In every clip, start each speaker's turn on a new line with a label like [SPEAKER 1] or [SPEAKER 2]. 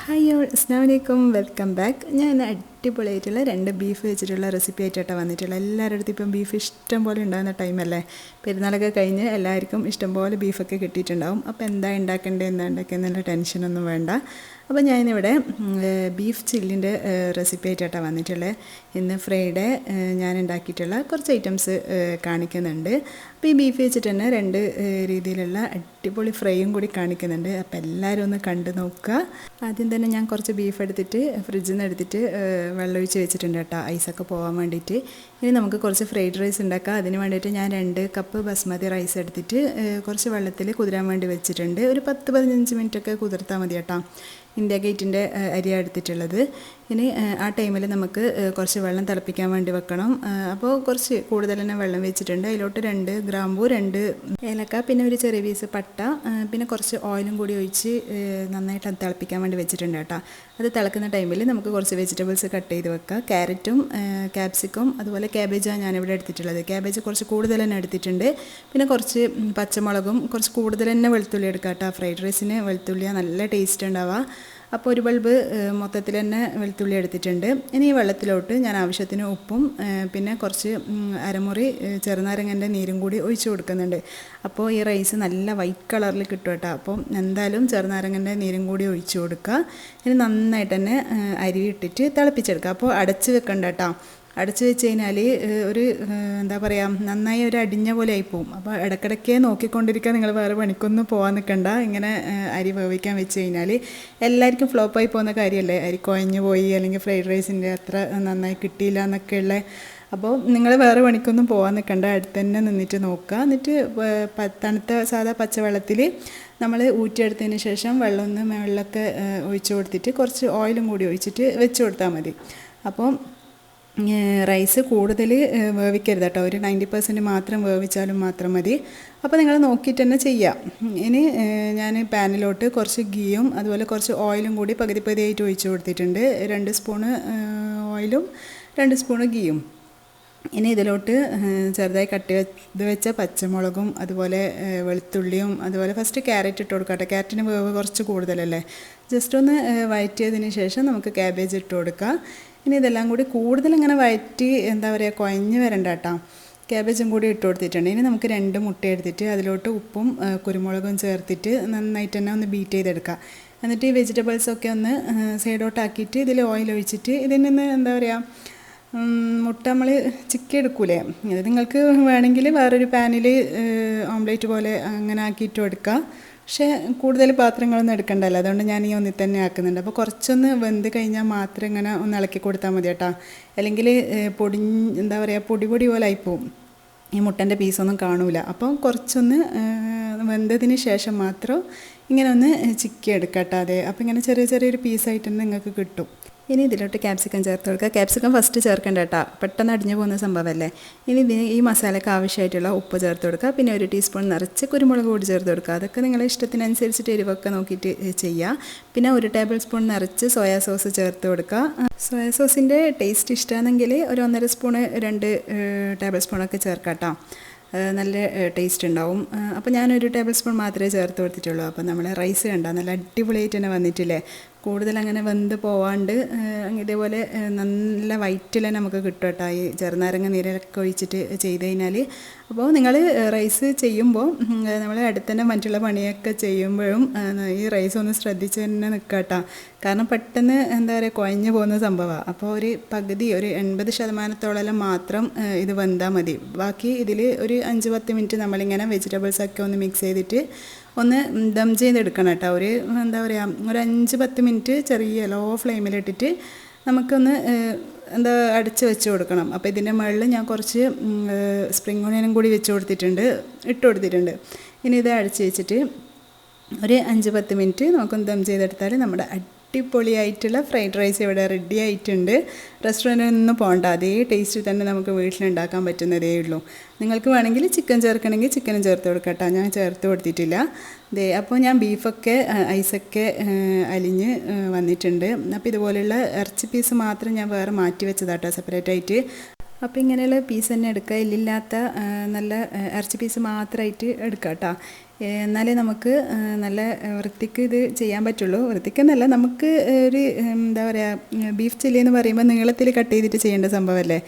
[SPEAKER 1] Hi all, അസ്സലാമു അലൈക്കും, welcome back. ഞാൻ അടിപൊളിയായിട്ടുള്ള 2 ബീഫ് വെച്ചിട്ടുള്ള റെസിപ്പി ആയിട്ടാണ് വന്നിട്ടുള്ളത്. എല്ലാവരുടെ അടുത്തും ഇപ്പം ബീഫ് ഇഷ്ടം പോലെ ഉണ്ടാകുന്ന ടൈമല്ലേ. പെരുന്നാളൊക്കെ കഴിഞ്ഞ് എല്ലാവർക്കും ഇഷ്ടംപോലെ ബീഫൊക്കെ കിട്ടിയിട്ടുണ്ടാവും. അപ്പോൾ എന്താ ഉണ്ടാക്കേണ്ടത്, എന്താ ഉണ്ടാക്കിയെന്നുള്ള ടെൻഷനൊന്നും വേണ്ട. അപ്പോൾ ഞാനിവിടെ ബീഫ് ചില്ലിൻ്റെ റെസിപ്പി ആയിട്ടാണ് വന്നിട്ടുള്ളത്. ഇന്ന് ഫ്രൈഡേ ഞാൻ ഉണ്ടാക്കിയിട്ടുള്ള കുറച്ച് ഐറ്റംസ് കാണിക്കുന്നുണ്ട്. അപ്പോൾ ഈ ബീഫ് വെച്ചിട്ട് തന്നെ 2 രീതിയിലുള്ള അടിപൊളി ഫ്രൈയും കൂടി കാണിക്കുന്നുണ്ട്. അപ്പോൾ എല്ലാവരും ഒന്ന് കണ്ടു നോക്കുക. ആദ്യം തന്നെ ഞാൻ കുറച്ച് ബീഫ് എടുത്തിട്ട് ഫ്രിഡ്ജിൽ നിന്ന് എടുത്തിട്ട് വെള്ളമൊഴിച്ച് വെച്ചിട്ടുണ്ട് കേട്ടോ, ഐസൊക്കെ പോകാൻ വേണ്ടിയിട്ട്. ഇനി നമുക്ക് കുറച്ച് ഫ്രൈഡ് റൈസ് ഉണ്ടാക്കാം. അതിന് വേണ്ടിയിട്ട് ഞാൻ 2 കപ്പ് ബസ്മതി റൈസ് എടുത്തിട്ട് കുറച്ച് വെള്ളത്തിൽ കുതിരാൻ വേണ്ടി വെച്ചിട്ടുണ്ട്. ഒരു 10-15 മിനിറ്റൊക്കെ കുതിർത്താൽ മതി കേട്ടോ. ഇന്ത്യ ഗേറ്റിൻ്റെ അരിയാണ് എടുത്തിട്ടുള്ളത്. ഇനി ആ ടൈമിൽ നമുക്ക് കുറച്ച് വെള്ളം തിളപ്പിക്കാൻ വേണ്ടി വെക്കണം. അപ്പോൾ കുറച്ച് കൂടുതൽ തന്നെ വെള്ളം വെച്ചിട്ടുണ്ട്. അതിലോട്ട് 2 ഗ്രാമ്പൂ, 2 ഏലക്ക, പിന്നെ ഒരു ചെറിയ പീസ് പട്ട, പിന്നെ കുറച്ച് ഓയിലും കൂടി ഒഴിച്ച് നന്നായിട്ട് അത് തിളപ്പിക്കാൻ വേണ്ടി വെച്ചിട്ടുണ്ട് കേട്ടോ. അത് തിളക്കുന്ന ടൈമിൽ നമുക്ക് കുറച്ച് വെജിറ്റബിൾസ് കട്ട് ചെയ്ത് വെക്കുക. ക്യാരറ്റും ക്യാപ്സിക്കും അതുപോലെ ക്യാബേജാണ് ഞാനിവിടെ എടുത്തിട്ടുള്ളത്. ക്യാബേജ് കുറച്ച് കൂടുതൽ തന്നെ എടുത്തിട്ടുണ്ട്. പിന്നെ കുറച്ച് പച്ചമുളകും കുറച്ച് കൂടുതൽ തന്നെ വെളുത്തുള്ളി എടുക്കുക കേട്ടോ. ഫ്രൈഡ് റൈസിന് വെളുത്തുള്ളിയാണ് നല്ല ടേസ്റ്റ് ഉണ്ടാവുക. അപ്പോൾ ഒരു ബൾബ് മൊത്തത്തിൽ തന്നെ വെളുത്തുള്ളി എടുത്തിട്ടുണ്ട്. ഇനി ഈ വെള്ളത്തിലോട്ട് ഞാൻ ആവശ്യത്തിന് ഉപ്പും പിന്നെ കുറച്ച് അരമുറി ചെറുനാരങ്ങൻ്റെ നീരും കൂടി ഒഴിച്ച് കൊടുക്കുന്നുണ്ട്. അപ്പോൾ ഈ റൈസ് നല്ല വൈറ്റ് കളറിൽ കിട്ടും കേട്ടോ. അപ്പോൾ എന്തായാലും ചെറുനാരങ്ങൻ്റെ നീരും കൂടി ഒഴിച്ച് കൊടുക്കുക. ഇനി നന്നായിട്ട് തന്നെ അരി ഇട്ടിട്ട് തിളപ്പിച്ചെടുക്കുക. അപ്പോൾ അടച്ച് വെക്കണ്ട കേട്ടോ. അടച്ച് വെച്ച് കഴിഞ്ഞാൽ ഒരു എന്താ പറയുക, നന്നായി ഒരു അടിഞ്ഞ പോലെ ആയിപ്പോവും. അപ്പോൾ ഇടയ്ക്കിടയ്ക്ക് നോക്കിക്കൊണ്ടിരിക്കുക. നിങ്ങൾ വേറെ പണിക്കൊന്നും പോകാൻ നിൽക്കണ്ട. ഇങ്ങനെ അരി വേവിക്കാൻ വെച്ച് കഴിഞ്ഞാൽ എല്ലാവർക്കും ഫ്ലോപ്പായി പോകുന്ന കാര്യമല്ലേ. അരി കുഴഞ്ഞു പോയി അല്ലെങ്കിൽ ഫ്രൈഡ് റൈസിൻ്റെ അത്ര നന്നായി കിട്ടിയില്ല എന്നൊക്കെയുള്ള. അപ്പോൾ നിങ്ങൾ വേറെ പണിക്കൊന്നും പോകാൻ നിൽക്കണ്ട, അടുത്ത് തന്നെ നിന്നിട്ട് നോക്കുക. എന്നിട്ട് തണുത്ത സാധാ പച്ചവെള്ളത്തിൽ നമ്മൾ ഊറ്റിയെടുത്തതിന് ശേഷം വെള്ളമൊക്കെ ഒഴിച്ച് കൊടുത്തിട്ട് കുറച്ച് ഓയിലും കൂടി ഒഴിച്ചിട്ട് വെച്ച് കൊടുത്താൽ മതി. അപ്പോൾ റൈസ് കൂടുതൽ വേവിക്കരുത് കേട്ടോ. ഒരു 90% മാത്രം വേവിച്ചാലും മാത്രം മതി. അപ്പോൾ നിങ്ങൾ നോക്കിയിട്ട് തന്നെ ചെയ്യാം. ഇനി ഞാൻ പാനിലോട്ട് കുറച്ച് ഗീയും അതുപോലെ കുറച്ച് ഓയിലും കൂടി പകുതിയായിട്ട് ഒഴിച്ച് കൊടുത്തിട്ടുണ്ട്. 2 സ്പൂണ് ഓയിലും 2 സ്പൂണ് ഗീയും. ഇനി ഇതിലോട്ട് ചെറുതായി കട്ട് ചെയ്ത് വെച്ച പച്ചമുളകും അതുപോലെ വെളുത്തുള്ളിയും അതുപോലെ ഫസ്റ്റ് ക്യാരറ്റ് ഇട്ട് കൊടുക്കട്ടെ. ക്യാരറ്റിന് വേവ് കുറച്ച് കൂടുതലല്ലേ. ജസ്റ്റ് ഒന്ന് വഴറ്റിയതിന് ശേഷം നമുക്ക് ക്യാബേജ് ഇട്ട് കൊടുക്കാം. ഇനി ഇതെല്ലാം കൂടി കൂടുതൽ ഇങ്ങനെ വഴറ്റി എന്താ പറയുക, കുഴഞ്ഞ് വരണ്ട കേട്ടോ. ക്യാബേജും കൂടി ഇട്ട് കൊടുത്തിട്ടുണ്ട്. ഇനി നമുക്ക് 2 മുട്ട എടുത്തിട്ട് അതിലോട്ട് ഉപ്പും കുരുമുളകും ചേർത്തിട്ട് നന്നായിട്ട് തന്നെ ഒന്ന് ബീറ്റ് ചെയ്തെടുക്കുക. എന്നിട്ട് ഈ വെജിറ്റബിൾസൊക്കെ ഒന്ന് സൈഡോട്ടാക്കിയിട്ട് ഇതിൽ ഓയിൽ ഒഴിച്ചിട്ട് ഇതിൽ നിന്ന് എന്താ പറയുക, മുട്ട നമ്മൾ ചിക്കി എടുക്കൂലേ, ഇത് നിങ്ങൾക്ക് വേണമെങ്കിൽ വേറൊരു പാനിൽ ഓംലേറ്റ് പോലെ അങ്ങനെ ആക്കിയിട്ട് എടുക്കുക. പക്ഷേ കൂടുതൽ പാത്രങ്ങളൊന്നും എടുക്കണ്ടല്ലോ, അതുകൊണ്ട് ഞാൻ ഈ ഒന്നിൽ തന്നെ ആക്കുന്നുണ്ട്. അപ്പോൾ കുറച്ചൊന്ന് വെന്ത് കഴിഞ്ഞാൽ മാത്രം ഇങ്ങനെ ഒന്ന് ഇളക്കി കൊടുത്താൽ മതി കേട്ടോ. അല്ലെങ്കിൽ എന്താ പറയുക, പൊടി പോലെ ആയിപ്പോവും. ഈ മുട്ടൻ്റെ പീസൊന്നും കാണൂല. അപ്പോൾ കുറച്ചൊന്ന് വെന്തതിന് ശേഷം മാത്രം ഇങ്ങനെ ഒന്ന് ചിക്കി എടുക്കാം കേട്ടോ. അതെ, അപ്പോൾ ഇങ്ങനെ ചെറിയൊരു പീസായിട്ട് തന്നെ നിങ്ങൾക്ക് കിട്ടും. ഇനി ഇതിലോട്ട് ക്യാപ്സിക്കം ചേർത്ത് കൊടുക്കുക. ക്യാപ്സിക്കം ഫസ്റ്റ് ചേർക്കേണ്ട കേട്ടോ, പെട്ടെന്ന് അടിഞ്ഞു പോകുന്ന സംഭവമല്ലേ. ഇനി ഇതിന് ഈ മസാലയ്ക്ക് ആവശ്യമായിട്ടുള്ള ഉപ്പ് ചേർത്ത് കൊടുക്കുക. പിന്നെ 1 ടീസ്പൂൺ നിറച്ച് കുരുമുളക് കൂടി ചേർത്ത് കൊടുക്കുക. അതൊക്കെ നിങ്ങളുടെ ഇഷ്ടത്തിനനുസരിച്ചിട്ട് എരിവൊക്കെ നോക്കിയിട്ട് ചെയ്യുക. പിന്നെ 1 ടേബിൾ സ്പൂൺ നിറച്ച് സോയാ സോസ് ചേർത്ത് കൊടുക്കുക. സോയാ സോസിൻ്റെ ടേസ്റ്റ് ഇഷ്ടമാണെങ്കിൽ ഒരു 1.5 സ്പൂണ് 2 ടേബിൾ സ്പൂണൊക്കെ ചേർക്കാം കേട്ടോ. നല്ല ടേസ്റ്റ് ഉണ്ടാവും. അപ്പോൾ ഞാൻ 1 ടേബിൾ സ്പൂൺ മാത്രമേ ചേർത്ത് കൊടുത്തിട്ടുള്ളൂ. അപ്പോൾ നമ്മൾ റൈസ് കണ്ടോ നല്ല അടിപൊളിയായിട്ട് തന്നെ വന്നിട്ടില്ലേ. കൂടുതൽ അങ്ങനെ വെന്ത് പോവാണ്ട് ഇതേപോലെ നല്ല വൈറ്റിൽ തന്നെ നമുക്ക് കിട്ടും കേട്ടോ, ഈ ചെറുനാരങ്ങ നീരൊക്കെ ഒഴിച്ചിട്ട് ചെയ്ത് കഴിഞ്ഞാൽ. അപ്പോൾ നിങ്ങൾ റൈസ് ചെയ്യുമ്പോൾ നമ്മൾ അടുത്ത് തന്നെ മറ്റുള്ള പണിയൊക്കെ ചെയ്യുമ്പോഴും ഈ റൈസ് ഒന്ന് ശ്രദ്ധിച്ച് തന്നെ നിൽക്കുക കേട്ടോ. കാരണം പെട്ടെന്ന് എന്താ പറയുക, കുഴഞ്ഞു പോകുന്ന സംഭവമാണ്. അപ്പോൾ ഒരു പകുതി ഒരു 80% മാത്രം ഇത് വെന്താൽ മതി. ബാക്കി ഇതിൽ ഒരു 5-10 മിനിറ്റ് നമ്മളിങ്ങനെ വെജിറ്റബിൾസൊക്കെ ഒന്ന് മിക്സ് ചെയ്തിട്ട് ഒന്ന് ദം ചെയ്തെടുക്കണം കേട്ടോ. ഒരു എന്താ പറയുക, ഒരു 5-10 മിനിറ്റ് ചെറിയ ലോ ഫ്ലെയിമിലിട്ടിട്ട് നമുക്കൊന്ന് എന്താ അടച്ച് വെച്ച് കൊടുക്കണം. അപ്പോൾ ഇതിൻ്റെ മുകളിൽ ഞാൻ കുറച്ച് സ്പ്രിംഗ് ഓണിയനും കൂടി ഇട്ട് കൊടുത്തിട്ടുണ്ട്. ഇനി ഇത് അടച്ച് വെച്ചിട്ട് ഒരു 5-10 മിനിറ്റ് നമുക്കൊന്ന് ദം ചെയ്തെടുത്താൽ നമ്മുടെ അടിപൊളിയായിട്ടുള്ള ഫ്രൈഡ് റൈസ് ഇവിടെ റെഡി ആയിട്ടുണ്ട്. റെസ്റ്റോറൻറ്റിൽ നിന്ന് പോകണ്ട, അതേ ടേസ്റ്റ് തന്നെ നമുക്ക് വീട്ടിലുണ്ടാക്കാൻ പറ്റുന്നതേ ഉള്ളൂ. നിങ്ങൾക്ക് വേണമെങ്കിൽ ചിക്കൻ ചേർക്കണമെങ്കിൽ ചിക്കനും ചേർത്ത് കൊടുക്കട്ടോ, ഞാൻ ചേർത്ത് കൊടുത്തിട്ടില്ല. അപ്പോൾ ഞാൻ ബീഫൊക്കെ ഐസൊക്കെ അലിഞ്ഞ് വന്നിട്ടുണ്ട്. അപ്പോൾ ഇതുപോലെയുള്ള ഇറച്ചി പീസ് മാത്രം ഞാൻ വേറെ മാറ്റി വെച്ചതാട്ടോ സെപ്പറേറ്റ് ആയിട്ട്. അപ്പോൾ ഇങ്ങനെയുള്ള പീസ് തന്നെ എടുക്കുക, എല്ലില്ലാത്ത നല്ല ഇറച്ചി പീസ് മാത്രമായിട്ട് എടുക്കുക കേട്ടോ. എന്നാലേ നമുക്ക് നല്ല വൃത്തിക്ക് ഇത് ചെയ്യാൻ പറ്റുള്ളൂ. വൃത്തിക്കെന്നല്ല, നമുക്ക് ഒരു എന്താ പറയുക, ബീഫ് ചില്ലി എന്ന് പറയുമ്പോൾ നീളത്തിൽ കട്ട് ചെയ്തിട്ട് ചെയ്യേണ്ട സംഭവമല്ലേ.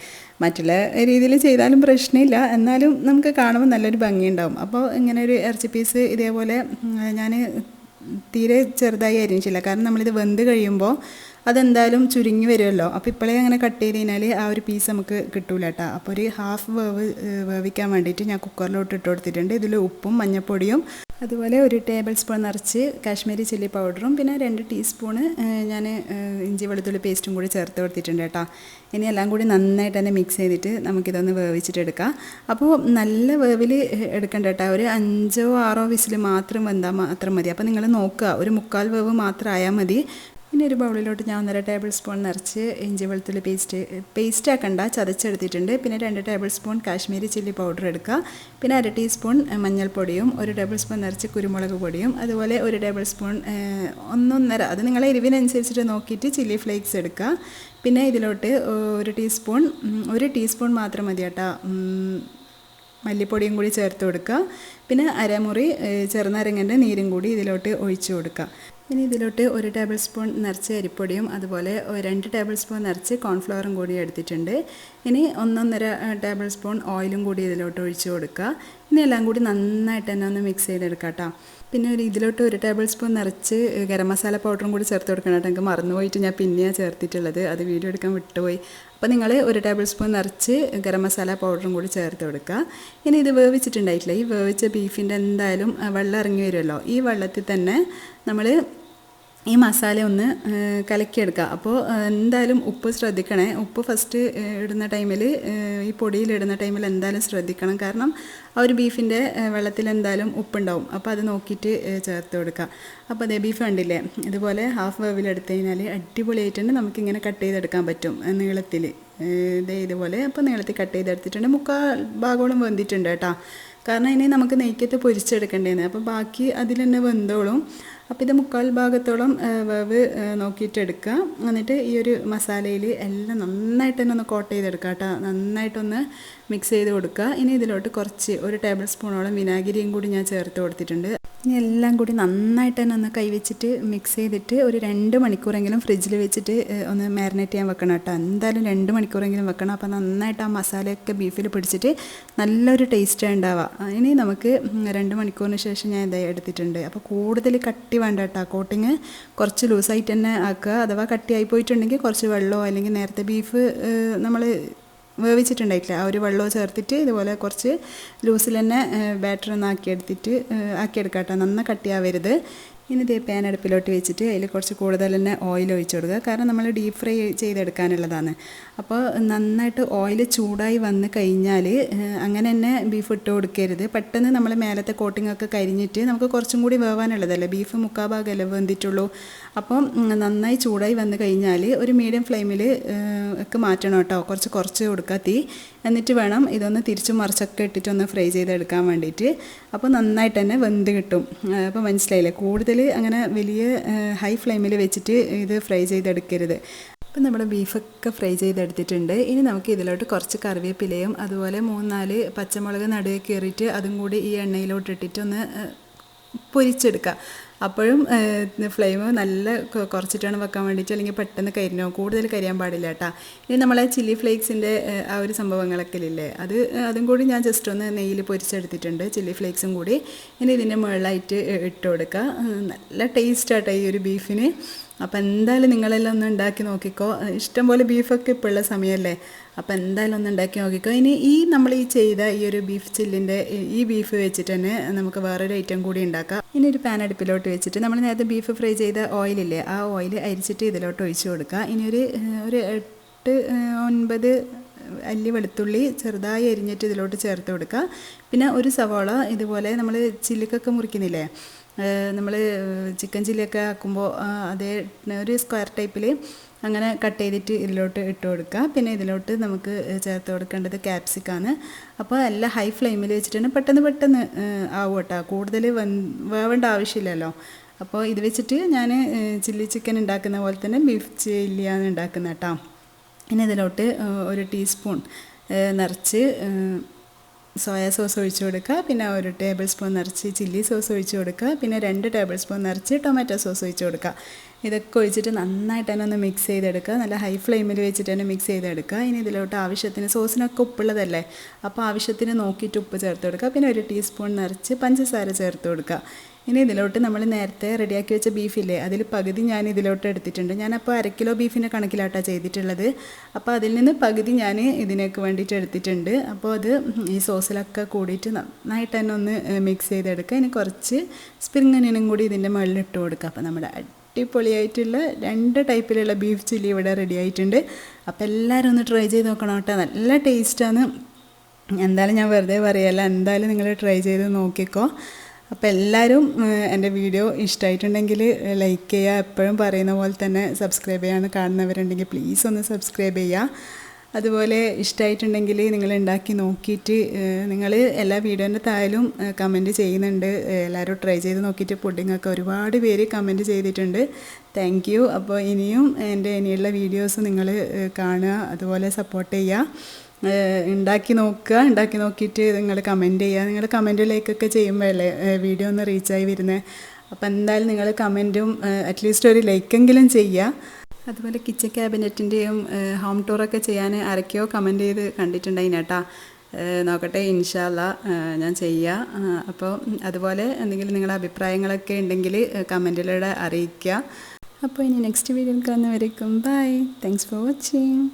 [SPEAKER 1] മറ്റുള്ള രീതിയിൽ ചെയ്താലും പ്രശ്നമില്ല, എന്നാലും നമുക്ക് കാണുമ്പോൾ നല്ലൊരു ഭംഗിയുണ്ടാവും. അപ്പോൾ ഇങ്ങനെ ഒരു ഇറച്ചി പീസ് ഇതേപോലെ ഞാൻ തീരെ ചെറുതായി അരിഞ്ഞിട്ടില്ല, കാരണം നമ്മളിത് വെന്ത് കഴിയുമ്പോൾ അതെന്തായാലും ചുരുങ്ങി വരുമല്ലോ. അപ്പോൾ ഇപ്പോഴേ അങ്ങനെ കട്ട് ചെയ്ത് കഴിഞ്ഞാൽ ആ ഒരു പീസ് നമുക്ക് കിട്ടൂല കേട്ടോ. അപ്പോൾ ഒരു ഹാഫ് വേവിക്കാൻ വേണ്ടിയിട്ട് ഞാൻ കുക്കറിലോട്ട് ഇട്ട് കൊടുത്തിട്ടുണ്ട്. ഇതിൽ ഉപ്പും മഞ്ഞൾപ്പൊടിയും അതുപോലെ ഒരു ടേബിൾ സ്പൂൺ നിറച്ച് കാശ്മീരി ചില്ലി പൗഡറും പിന്നെ 2 ടീസ്പൂണ് ഞാൻ ഇഞ്ചി വെളുത്തുള്ളി പേസ്റ്റും കൂടി ചേർത്ത് കൊടുത്തിട്ടുണ്ട് കേട്ടോ. ഇനി എല്ലാം കൂടി നന്നായിട്ട് തന്നെ മിക്സ് ചെയ്തിട്ട് നമുക്കിതൊന്ന് വേവിച്ചിട്ടെടുക്കാം. അപ്പോൾ നല്ല വേവിൽ എടുക്കണ്ട കേട്ടോ, ഒരു 5 or 6 വിസിൽ മാത്രം വെന്താൽ മാത്രം മതി. അപ്പോൾ നിങ്ങൾ നോക്കുക, ഒരു 3/4 വേവ് മാത്രം ആയാൽ മതി. പിന്നെ ഒരു ബൗളിലോട്ട് ഞാൻ 1.5 ടേബിൾ സ്പൂൺ നിറച്ച് ഇഞ്ചി വെളുത്തുള്ളി പേസ്റ്റ് ആക്കണ്ട, ചതച്ചെടുത്തിട്ടുണ്ട്. പിന്നെ 2 table spoon Kashmiri chilli powder എടുക്കുക. പിന്നെ 1 ടീസ്പൂൺ മഞ്ഞൾപ്പൊടിയും 1 ടേബിൾ സ്പൂൺ നിറച്ച് കുരുമുളക് പൊടിയും അതുപോലെ 1 ടേബിൾ സ്പൂൺ 1.5, അത് നിങ്ങളെ എരിവിനനുസരിച്ചിട്ട് നോക്കിയിട്ട് ചില്ലി ഫ്ലേക്സ് എടുക്കുക. പിന്നെ ഇതിലോട്ട് 1 ടീസ്പൂൺ മാത്രം മതി കേട്ടോ മല്ലിപ്പൊടിയും കൂടി ചേർത്ത് കൊടുക്കുക. പിന്നെ അരമുറി ചെറുനാരങ്ങൻ്റെ നീരും കൂടി ഇതിലോട്ട് ഒഴിച്ചു കൊടുക്കുക. ഇനി ഇതിലോട്ട് 1 ടേബിൾ സ്പൂൺ നിറച്ച് അരിപ്പൊടിയും അതുപോലെ 2 ടേബിൾ സ്പൂൺ നിറച്ച് കോൺഫ്ലവറും കൂടി എടുത്തിട്ടുണ്ട്. ഇനി 1.5 ടേബിൾ സ്പൂൺ ഓയിലും കൂടി ഇതിലോട്ട് ഒഴിച്ച് കൊടുക്കുക. ഇനി എല്ലാം കൂടി നന്നായിട്ട് തന്നെ ഒന്ന് മിക്സ് ചെയ്തെടുക്കാം കേട്ടോ. പിന്നെ ഇതിലോട്ട് 1 ടേബിൾ സ്പൂൺ നിറച്ച് ഗരം മസാല പൗഡറും കൂടി ചേർത്ത് കൊടുക്കണം കേട്ടോ. എനിക്ക് മറന്നുപോയിട്ട് ഞാൻ പിന്നെയാണ് ചേർത്തിട്ടുള്ളത്, അത് വീഡിയോ എടുക്കാൻ വിട്ടുപോയി. അപ്പോൾ നിങ്ങൾ 1 ടേബിൾ സ്പൂൺ നിറച്ച് ഗരം മസാല പൗഡറും കൂടി ചേർത്ത് കൊടുക്കുക. ഇനി ഇത് വേവിച്ചിട്ടുണ്ടായിട്ടില്ല, ഈ വേവിച്ച ബീഫിൻ്റെ എന്തായാലും വെള്ളം ഇറങ്ങി വരുമല്ലോ, ഈ വെള്ളത്തിൽ തന്നെ നമ്മൾ ഈ മസാല ഒന്ന് കലക്കിയെടുക്കുക. അപ്പോൾ എന്തായാലും ഉപ്പ് ശ്രദ്ധിക്കണേ. ഉപ്പ് ഫസ്റ്റ് ഇടുന്ന ടൈമിൽ, ഈ പൊടിയിലിടുന്ന ടൈമിൽ എന്തായാലും ശ്രദ്ധിക്കണം, കാരണം ആ ഒരു ബീഫിൻ്റെ വെള്ളത്തിൽ എന്തായാലും ഉപ്പുണ്ടാവും. അപ്പോൾ അത് നോക്കിയിട്ട് ചേർത്ത് കൊടുക്കുക. അപ്പോൾ അതേ ബീഫ് കണ്ടില്ലേ, ഇതുപോലെ ഹാഫ് വേവിലെടുത്ത് കഴിഞ്ഞാൽ അടിപൊളിയായിട്ടുണ്ട്. നമുക്കിങ്ങനെ കട്ട് ചെയ്തെടുക്കാൻ പറ്റും നീളത്തിൽ, ഇതുപോലെ. അപ്പോൾ നീളത്തിൽ കട്ട് ചെയ്തെടുത്തിട്ടുണ്ട്. 3/4 ഭാഗത്തോളം വെന്തിട്ടുണ്ട് കേട്ടോ, കാരണം ഇനി നമുക്ക് നെയ്ക്കത്ത് പൊരിച്ചെടുക്കേണ്ടതാണ്. അപ്പോൾ ബാക്കി അതിൽ തന്നെ വെന്തോളും. അപ്പോൾ ഇത് 3/4 ഭാഗത്തോളം വേവ് നോക്കിയിട്ട് എടുക്കുക. എന്നിട്ട് ഈ ഒരു മസാലയിൽ എല്ലാം നന്നായിട്ട് തന്നെ ഒന്ന് കോട്ട് ചെയ്തെടുക്കുക കേട്ടോ, നന്നായിട്ടൊന്ന് മിക്സ് ചെയ്ത് കൊടുക്കുക. ഇനി ഇതിലോട്ട് കുറച്ച് 1 ടേബിൾ സ്പൂണോളം വിനാഗിരിയും കൂടി ഞാൻ ചേർത്ത് കൊടുത്തിട്ടുണ്ട്. ഇനി എല്ലാം കൂടി നന്നായിട്ട് തന്നെ ഒന്ന് കൈവച്ചിട്ട് മിക്സ് ചെയ്തിട്ട് ഒരു 2 മണിക്കൂറെങ്കിലും ഫ്രിഡ്ജിൽ വെച്ചിട്ട് ഒന്ന് മാരിനേറ്റ് ചെയ്യാൻ വെക്കണം കേട്ടോ. എന്തായാലും 2 മണിക്കൂറെങ്കിലും വെക്കണം. അപ്പോൾ നന്നായിട്ട് ആ മസാലയൊക്കെ ബീഫിൽ പിടിച്ചിട്ട് നല്ലൊരു ടേസ്റ്റ് ഉണ്ടാവുക. ഇനി നമുക്ക് 2 മണിക്കൂറിന് ശേഷം ഞാൻ ഇതായി എടുത്തിട്ടുണ്ട്. അപ്പോൾ കൂടുതൽ കട്ടി വേണ്ട കേട്ടോ, കോട്ടിങ് കുറച്ച് ലൂസായിട്ട് തന്നെ ആക്കുക. അഥവാ കട്ടിയായി പോയിട്ടുണ്ടെങ്കിൽ കുറച്ച് വെള്ളമോ അല്ലെങ്കിൽ നേരത്തെ ബീഫ് നമ്മൾ വേവിച്ചിട്ടുണ്ടായിട്ടില്ല ആ ഒരു വെള്ളമോ ചേർത്തിട്ട് ഇതുപോലെ കുറച്ച് ലൂസിൽ തന്നെ ബാറ്റർ ഒന്ന് ആക്കിയെടുക്കാം കേട്ടോ, നന്നായി കട്ടിയാവരുത്. ഇനി ഇതേ പാൻ അടുപ്പിലോട്ട് വെച്ചിട്ട് അതിൽ കുറച്ച് കൂടുതൽ തന്നെ ഓയിൽ ഒഴിച്ച് കൊടുക്കുക, കാരണം നമ്മൾ ഡീപ്പ് ഫ്രൈ ചെയ്തെടുക്കാനുള്ളതാണ്. അപ്പോൾ നന്നായിട്ട് ഓയിൽ ചൂടായി വന്ന് കഴിഞ്ഞാൽ അങ്ങനെ തന്നെ ബീഫ് ഇട്ട് കൊടുക്കരുത്. പെട്ടെന്ന് നമ്മൾ മേലത്തെ കോട്ടിങ്ങൊക്കെ കരിഞ്ഞിട്ട് നമുക്ക് കുറച്ചും കൂടി വേവാനുള്ളതല്ലേ, ബീഫ് 3/4 ഭാഗമല്ലേ വെന്തിട്ടുള്ളൂ. അപ്പം നന്നായി ചൂടായി വന്ന് കഴിഞ്ഞാൽ ഒരു മീഡിയം ഫ്ലെയിമിൽ ഒക്കെ മാറ്റണം കേട്ടോ, കുറച്ച് കൊടുക്കുക തീ. എന്നിട്ട് വേണം ഇതൊന്ന് തിരിച്ചും മറിച്ചൊക്കെ ഇട്ടിട്ടൊന്ന് ഫ്രൈ ചെയ്തെടുക്കാൻ വേണ്ടിയിട്ട്. അപ്പോൾ നന്നായിട്ട് തന്നെ വെന്ത് കിട്ടും. അപ്പോൾ മനസ്സിലായില്ലേ, കൂടുതൽ അങ്ങനെ വലിയ ഹൈ ഫ്ലെയിമിൽ വെച്ചിട്ട് ഇത് ഫ്രൈ ചെയ്തെടുക്കരുത്. അപ്പോൾ നമ്മുടെ ബീഫൊക്കെ ഫ്രൈ ചെയ്തെടുത്തിട്ടുണ്ട്. ഇനി നമുക്ക് ഇതിലോട്ട് കുറച്ച് കറിവേപ്പിലയും അതുപോലെ 3-4 പച്ചമുളക് നടുവേ കയറിയിട്ട് അതും കൂടി ഈ എണ്ണയിലോട്ട് ഇട്ടിട്ട് ഒന്ന് പൊരിച്ചെടുക്കുക. അപ്പോഴും ഫ്ലെയിം നല്ല കുറച്ചിട്ടാണ് വെക്കാൻ വേണ്ടിയിട്ട്, അല്ലെങ്കിൽ പെട്ടെന്ന് കരിഞ്ഞോ, കൂടുതൽ കരിയാൻ പാടില്ല കേട്ടോ. ഇനി നമ്മളെ ചില്ലി ഫ്ലേക്സിൻ്റെ ആ ഒരു സംഭവങ്ങളൊക്കെ ഇല്ലേ, അതും കൂടി ഞാൻ ജസ്റ്റ് ഒന്ന് നെയ്യിൽ പൊരിച്ചെടുത്തിട്ടുണ്ട്, ചില്ലി ഫ്ലേക്സും കൂടി. ഇനി ഇതിൻ്റെ മുകളിലായിട്ട് ഇട്ട് കൊടുക്കുക. നല്ല ടേസ്റ്റാട്ടോ ഈ ഒരു ബീഫിന്. അപ്പോൾ എന്തായാലും നിങ്ങളെല്ലാം ഒന്ന് ഉണ്ടാക്കി നോക്കിക്കോ. ഇഷ്ടംപോലെ ബീഫൊക്കെ ഇപ്പോൾ ഉള്ള സമയമല്ലേ, അപ്പോൾ എന്തായാലും ഒന്ന് ഉണ്ടാക്കി നോക്കിക്കോ. ഇനി നമ്മൾ ചെയ്ത ഈ ഒരു ബീഫ് ചില്ലിൻ്റെ ഈ ബീഫ് വെച്ചിട്ട് തന്നെ നമുക്ക് വേറൊരു ഐറ്റം കൂടി ഉണ്ടാക്കാം. ഇനി ഒരു പാൻ അടുപ്പിലോട്ട് വെച്ചിട്ട് നമ്മൾ നേരത്തെ ബീഫ് ഫ്രൈ ചെയ്ത ഓയിലില്ലേ, ആ ഓയിൽ അരിച്ചിട്ട് ഇതിലോട്ട് ഒഴിച്ച് കൊടുക്കുക. ഇനി ഒരു 8-9 അല്ലി വെളുത്തുള്ളി ചെറുതായി അരിഞ്ഞിട്ട് ഇതിലോട്ട് ചേർത്ത് കൊടുക്കുക. പിന്നെ ഒരു സവാള ഇതുപോലെ നമ്മൾ ചില്ലിക്കൊക്കെ മുറിക്കുന്നില്ലേ, നമ്മൾ ചിക്കൻ ചില്ലിയൊക്കെ ആക്കുമ്പോൾ അതേ ഒരു സ്ക്വയർ ടൈപ്പിൽ അങ്ങനെ കട്ട് ചെയ്തിട്ട് ഇതിലോട്ട് ഇട്ട് കൊടുക്കുക. പിന്നെ ഇതിലോട്ട് നമുക്ക് ചേർത്ത് കൊടുക്കേണ്ടത് ക്യാപ്സിക്കാണ്. അപ്പോൾ എല്ലാം ഹൈ ഫ്ലെയിമിൽ വെച്ചിട്ട് തന്നെ പെട്ടെന്ന് ആവും കേട്ടോ, കൂടുതൽ വേവേണ്ട ആവശ്യമില്ലല്ലോ. അപ്പോൾ ഇത് വെച്ചിട്ട് ഞാൻ ചില്ലി ചിക്കൻ ഉണ്ടാക്കുന്ന പോലെ തന്നെ ബീഫ് ചില്ലിയാണ് ഉണ്ടാക്കുന്നത് കേട്ടോ. ഇനി ഇതിലോട്ട് 1 ടീസ്പൂൺ നിറച്ച് സോയാ സോസ് ഒഴിച്ച് കൊടുക്കുക, പിന്നെ 1 ടേബിൾ സ്പൂൺ നിറച്ച് ചില്ലി സോസ് ഒഴിച്ച് കൊടുക്കുക, പിന്നെ 2 ടേബിൾ സ്പൂൺ നിറച്ച് ടൊമാറ്റോ സോസ് ഒഴിച്ച് കൊടുക്കുക. ഇതൊക്കെ ഒഴിച്ചിട്ട് നന്നായിട്ട് തന്നെ ഒന്ന് മിക്സ് ചെയ്തെടുക്കുക. നല്ല ഹൈ ഫ്ലെയിമിൽ വെച്ചിട്ട് തന്നെ മിക്സ് ചെയ്തെടുക്കുക. ഇനി ഇതിലോട്ട് ആവശ്യത്തിന്, സോസിനൊക്കെ ഉപ്പുള്ളതല്ലേ, അപ്പോൾ ആവശ്യത്തിന് നോക്കിയിട്ട് ഉപ്പ് ചേർത്ത് കൊടുക്കുക. പിന്നെ 1 ടീസ്പൂൺ നിറച്ച് പഞ്ചസാര ചേർത്ത് കൊടുക്കുക. ഇനി ഇതിലോട്ട് നമ്മൾ നേരത്തെ റെഡിയാക്കി വെച്ച ബീഫില്ലേ, അതിൽ പകുതി ഞാൻ ഇതിലോട്ട് എടുത്തിട്ടുണ്ട്. ഞാനപ്പോൾ 1/2 കിലോ ബീഫിൻ്റെ കണക്കിലാട്ടാണ് ചെയ്തിട്ടുള്ളത്. അപ്പോൾ അതിൽ നിന്ന് പകുതി ഞാൻ ഇതിനേക്ക് വേണ്ടിയിട്ട് എടുത്തിട്ടുണ്ട്. അപ്പോൾ അത് ഈ സോസിലൊക്കെ കൂടിയിട്ട് നന്നായിട്ട് തന്നെ ഒന്ന് മിക്സ് ചെയ്തെടുക്കുക. ഇനി കുറച്ച് സ്പ്രിംഗ് ഒനിയനും കൂടി ഇതിൻ്റെ മുകളിൽ ഇട്ട് കൊടുക്കുക. അപ്പോൾ നമ്മുടെ അടിപൊളിയായിട്ടുള്ള 2 ടൈപ്പിലുള്ള ബീഫ് ചില്ലി ഇവിടെ റെഡി ആയിട്ടുണ്ട്. അപ്പോൾ എല്ലാവരും ഒന്ന് ട്രൈ ചെയ്ത് നോക്കണം കേട്ടോ, നല്ല ടേസ്റ്റാണ്. എന്തായാലും ഞാൻ വെറുതെ പറയല്ല, എന്തായാലും നിങ്ങൾ ട്രൈ ചെയ്ത് നോക്കിക്കോ. അപ്പോൾ എല്ലാവരും എൻ്റെ വീഡിയോ ഇഷ്ടമായിട്ടുണ്ടെങ്കിൽ ലൈക്ക് ചെയ്യുക. എപ്പോഴും പറയുന്ന പോലെ തന്നെ സബ്സ്ക്രൈബ് ചെയ്യാൻ കാണുന്നവരുണ്ടെങ്കിൽ പ്ലീസ് ഒന്ന് സബ്സ്ക്രൈബ് ചെയ്യുക. അതുപോലെ ഇഷ്ടമായിട്ടുണ്ടെങ്കിൽ നിങ്ങൾ ഉണ്ടാക്കി നോക്കിയിട്ട് നിങ്ങൾ എല്ലാ വീഡിയോൻ്റെ താഴെയും കമൻറ്റ് ചെയ്യുന്നുണ്ട്. എല്ലാവരും ട്രൈ ചെയ്ത് നോക്കിയിട്ട് പുഡിങ്ങൊക്കെ ഒരുപാട് പേര് കമൻറ്റ് ചെയ്തിട്ടുണ്ട്. Thank you. അപ്പോൾ ഇനിയും ഇനിയുള്ള വീഡിയോസ് നിങ്ങൾ കാണുക, അതുപോലെ സപ്പോർട്ട് ചെയ്യുക. ഉണ്ടാക്കി നോക്കിയിട്ട് നിങ്ങൾ കമൻറ്റ് ചെയ്യുക. നിങ്ങൾ കമൻറ്റ് ലൈക്കൊക്കെ ചെയ്യുമ്പോഴല്ലേ വീഡിയോ ഒന്ന് റീച്ചായി വരുന്നത്. അപ്പോൾ എന്തായാലും നിങ്ങൾ കമൻറ്റും അറ്റ്ലീസ്റ്റ് ഒരു ലൈക്കെങ്കിലും ചെയ്യുക. അതുപോലെ കിച്ചൺ ക്യാബിനറ്റിൻ്റെയും ഹോം ടൂറൊക്കെ ചെയ്യാൻ ആരൊക്കെയോ കമൻറ്റ് ചെയ്ത് കണ്ടിട്ടുണ്ടായിന് കേട്ടോ. നോക്കട്ടെ, ഇൻഷാ അല്ലാ ഞാൻ ചെയ്യാം. അപ്പോൾ അതുപോലെ എന്തെങ്കിലും നിങ്ങളുടെ അഭിപ്രായങ്ങളൊക്കെ ഉണ്ടെങ്കിൽ കമൻറ്റിലൂടെ അറിയിക്കുക. അപ്പോൾ ഇനി നെക്സ്റ്റ് വീഡിയോയിൽ കാണുന്നവരേക്കും ബൈ. Thanks for watching.